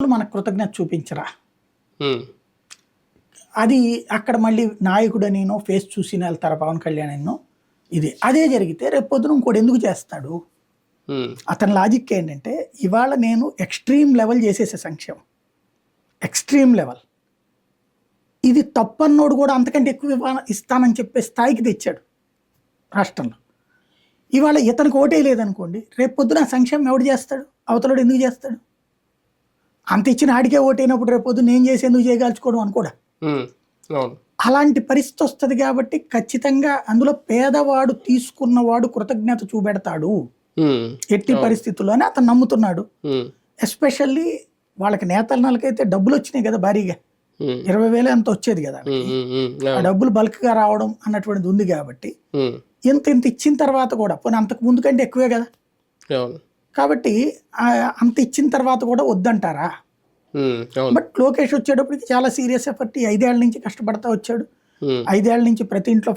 మన కృతజ్ఞత చూపించరా? హ్మ్. అది అక్కడ మళ్ళీ నాయకుడనినో ఫేస్ చూసి వెళ్తారా పవన్ కళ్యాణ్ ఎన్నో ఇది. అదే జరిగితే రేపు పొద్దున ఇంకోటి ఎందుకు చేస్తాడు? హ్మ్. అతని లాజిక్ ఏంటంటే ఇవాళ నేను ఎక్స్ట్రీమ్ లెవెల్ చేసేసే సంక్షేమం. Extreme level. ఇది తప్పన్నోడు కూడా అంతకంటే ఎక్కువ ఇస్తానని చెప్పే స్థాయికి తెచ్చాడు రాష్ట్రంలో. ఇవాళ ఇతనికి ఓటే లేదనుకోండి, రేపు పొద్దున ఆ సంక్షేమం ఎవడు చేస్తాడు? అవతలోడు ఎందుకు చేస్తాడు? అంత ఇచ్చిన ఆడికే ఓటైనప్పుడు రేపు పొద్దున నేను చేసి ఎందుకు చేయగలుచుకోవడం అనుకోడా. హ్మ్. అవును. అలాంటి పరిస్థితి వస్తుంది కాబట్టి ఖచ్చితంగా అందులో పేదవాడు తీసుకున్నవాడు కృతజ్ఞత చూపెడతాడు హ్మ్. ఎట్టి పరిస్థితుల్లోనే అతను నమ్ముతున్నాడు. హ్మ్. ఎస్పెషల్లీ వాళ్ళకి నేతలకైతే డబ్బులు వచ్చినాయి కదా భారీగా, హ్మ్. 20,000 అంత వచ్చేది కదా హ్మ్. వాళ్ళకి. హ్మ్. ఆ అవును. డబ్బులు బల్క్గా రావడం అన్నటువంటిది ఉంది కాబట్టి హ్మ్. ఇంత ఇచ్చిన తర్వాత కూడా పోనీ అంతకు ముందు కంటే ఎక్కువే కదా. అవును. కాబట్టి అంత ఇచ్చిన తర్వాత కూడా వద్దంటారా? హ్మ్. అవును. బట్ లోకేష్ వచ్చేటప్పటికి చాలా సీరియస్ ఎఫర్ట్ 5 ఏళ్ల నుంచి కష్టపడతా వచ్చాడు. హ్మ్. 5 ఏళ్ల నుంచి ప్రతి ఇంట్లో